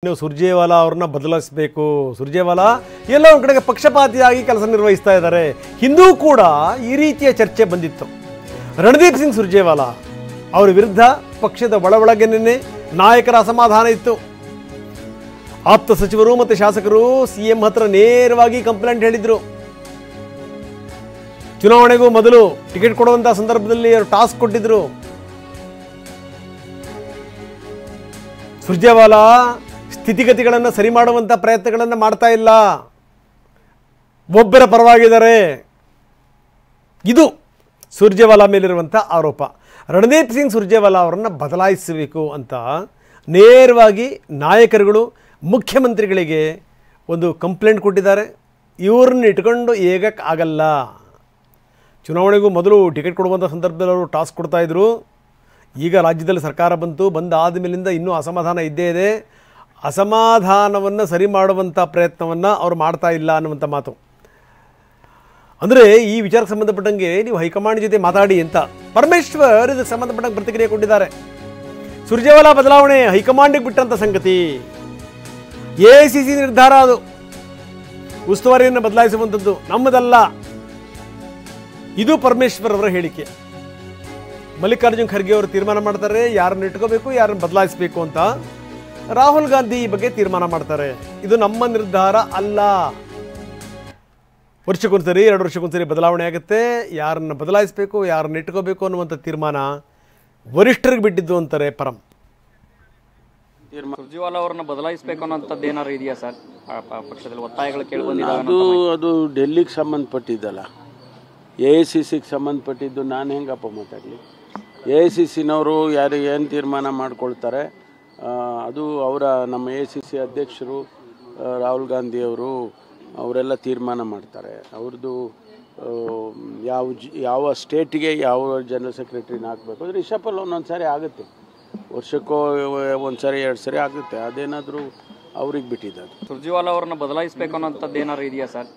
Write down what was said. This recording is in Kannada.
ಇನ್ನು ಸುರ್ಜೇವಾಲಾ ಅವರನ್ನ ಬದಲಾಯಿಸಬೇಕು. ಸುರ್ಜೇವಾಲಾ ಎಲ್ಲೋ ಒಂದು ಕಡೆಗೆ ಪಕ್ಷಪಾತಿಯಾಗಿ ಕೆಲಸ ನಿರ್ವಹಿಸ್ತಾ ಇದ್ದಾರೆ. ಹಿಂದೂ ಕೂಡ ಈ ರೀತಿಯ ಚರ್ಚೆ ಬಂದಿತ್ತು. ರಣದೀಪ್ ಸಿಂಗ್ ಸುರ್ಜೇವಾಲಾ ಅವರ ವಿರುದ್ಧ ಪಕ್ಷದ ಒಳಗೇನೆ ನಾಯಕರ ಅಸಮಾಧಾನ ಇತ್ತು. ಆಪ್ತ ಸಚಿವರು ಮತ್ತು ಶಾಸಕರು ಸಿಎಂ ಹತ್ರ ನೇರವಾಗಿ ಕಂಪ್ಲೇಂಟ್ ಹೇಳಿದ್ರು. ಚುನಾವಣೆಗೂ ಮೊದಲು ಟಿಕೆಟ್ ಕೊಡುವಂತಹ ಸಂದರ್ಭದಲ್ಲಿ ಅವರು ಟಾಸ್ಕ್ ಕೊಟ್ಟಿದ್ರು. ಸುರ್ಜೇವಾಲಾ ಸ್ಥಿತಿಗತಿಗಳನ್ನು ಸರಿ ಮಾಡುವಂಥ ಪ್ರಯತ್ನಗಳನ್ನು ಮಾಡ್ತಾ ಇಲ್ಲ, ಒಬ್ಬರ ಪರವಾಗಿದ್ದಾರೆ. ಇದು ಸುರ್ಜೇವಾಲಾ ಮೇಲಿರುವಂಥ ಆರೋಪ. ರಣದೀಪ್ ಸಿಂಗ್ ಸುರ್ಜೇವಾಲಾ ಅವರನ್ನು ಬದಲಾಯಿಸಬೇಕು ಅಂತ ನೇರವಾಗಿ ನಾಯಕರುಗಳು ಮುಖ್ಯಮಂತ್ರಿಗಳಿಗೆ ಒಂದು ಕಂಪ್ಲೇಂಟ್ ಕೊಟ್ಟಿದ್ದಾರೆ. ಇವ್ರನ್ನ ಇಟ್ಕೊಂಡು ಆಗಲ್ಲ. ಚುನಾವಣೆಗೂ ಮೊದಲು ಟಿಕೆಟ್ ಕೊಡುವಂಥ ಸಂದರ್ಭದಲ್ಲಿ ಅವರು ಟಾಸ್ಕ್ ಕೊಡ್ತಾಯಿದ್ರು. ಈಗ ರಾಜ್ಯದಲ್ಲಿ ಸರ್ಕಾರ ಬಂದಾದ ಮೇಲಿಂದ ಇನ್ನೂ ಅಸಮಾಧಾನ ಇದ್ದೇ ಇದೆ. ಅಸಮಾಧಾನವನ್ನು ಸರಿ ಮಾಡುವಂಥ ಪ್ರಯತ್ನವನ್ನು ಅವರು ಮಾಡ್ತಾ ಇಲ್ಲ ಅನ್ನುವಂಥ ಮಾತು. ಅಂದರೆ ಈ ವಿಚಾರಕ್ಕೆ ಸಂಬಂಧಪಟ್ಟಂಗೆ ನೀವು ಹೈಕಮಾಂಡ್ ಜೊತೆ ಮಾತಾಡಿ ಅಂತ ಪರಮೇಶ್ವರ್ ಇದಕ್ಕೆ ಸಂಬಂಧಪಟ್ಟಂಗೆ ಪ್ರತಿಕ್ರಿಯೆ ಕೊಟ್ಟಿದ್ದಾರೆ. ಸುರ್ಜೇವಾಲಾ ಬದಲಾವಣೆ ಹೈಕಮಾಂಡಿಗೆ ಬಿಟ್ಟಂಥ ಸಂಗತಿ. ಎಐಸಿಸಿ ನಿರ್ಧಾರ, ಅದು ಉಸ್ತುವಾರಿಯನ್ನು ಬದಲಾಯಿಸುವಂಥದ್ದು ನಮ್ಮದಲ್ಲ. ಇದು ಪರಮೇಶ್ವರ್ ಅವರ ಹೇಳಿಕೆ. ಮಲ್ಲಿಕಾರ್ಜುನ್ ಖರ್ಗೆ ಅವರು ತೀರ್ಮಾನ ಮಾಡ್ತಾರೆ ಯಾರನ್ನು ಇಟ್ಕೋಬೇಕು, ಯಾರನ್ನು ಬದಲಾಯಿಸಬೇಕು ಅಂತ. ರಾಹುಲ್ ಗಾಂಧಿ ಈ ಬಗ್ಗೆ ತೀರ್ಮಾನ ಮಾಡ್ತಾರೆ. ಇದು ನಮ್ಮ ನಿರ್ಧಾರ ಅಲ್ಲ. ವರ್ಷಕ್ಕೊಂದ್ಸರಿ 2 ವರ್ಷಕ್ಕೊಂದ್ಸರಿ ಬದಲಾವಣೆ ಆಗುತ್ತೆ. ಯಾರನ್ನು ಬದಲಾಯಿಸಬೇಕು, ಯಾರನ್ನು ಇಟ್ಕೋಬೇಕು ಅನ್ನುವಂಥ ತೀರ್ಮಾನ ವರಿಷ್ಠರಿಗೆ ಬಿಟ್ಟಿದ್ದು ಅಂತಾರೆ ಪರಂ. ಸುರ್ಜೇವಾಲಾ ಅವರನ್ನು ಬದಲಾಯಿಸಬೇಕು ಅನ್ನೋಂಥದ್ದು ಏನಾರು ಇದೆಯಾ ಸರ್? ಪಕ್ಷದಲ್ಲಿ ಒತ್ತಾಯಗಳು ಅದು ಡೆಲ್ಲಿಗೆ ಸಂಬಂಧಪಟ್ಟಿದ್ದಲ್ಲ, ಎಐಸಿಸಿಗೆ ಸಂಬಂಧಪಟ್ಟಿದ್ದು. ನಾನು ಹೆಂಗಪ್ಪ ಮಾತಾಡಲಿ? ಎಐಸಿಸಿನವರು ಯಾರು ಏನು ತೀರ್ಮಾನ ಮಾಡ್ಕೊಳ್ತಾರೆ ಅದು ಅವರ ನಮ್ಮ ಎಐಸಿಸಿ ಅಧ್ಯಕ್ಷರು ರಾಹುಲ್ ಗಾಂಧಿಯವರು ಅವರೆಲ್ಲ ತೀರ್ಮಾನ ಮಾಡ್ತಾರೆ. ಅವ್ರದ್ದು ಯಾವ ಸ್ಟೇಟಿಗೆ ಯಾವ ಜನರಲ್ ಸೆಕ್ರೆಟರಿನ ಹಾಕಬೇಕು ಅಂದರೆ ರಿಷಫಲ್ ಒಂದೊಂದು ಸಾರಿ ಆಗುತ್ತೆ, ವರ್ಷಕ್ಕೋ ಒಂದು ಸಾರಿ 2 ಸಾರಿ ಆಗುತ್ತೆ. ಅದೇನಾದರೂ ಅವ್ರಿಗೆ ಬಿಟ್ಟಿದ್ದು. ಸುರ್ಜೇವಾಲಾ ಅವರನ್ನು ಬದಲಾಯಿಸಬೇಕು ಅನ್ನೋಂಥದ್ದು ಏನಾರು ಇದೆಯಾ ಸರ್?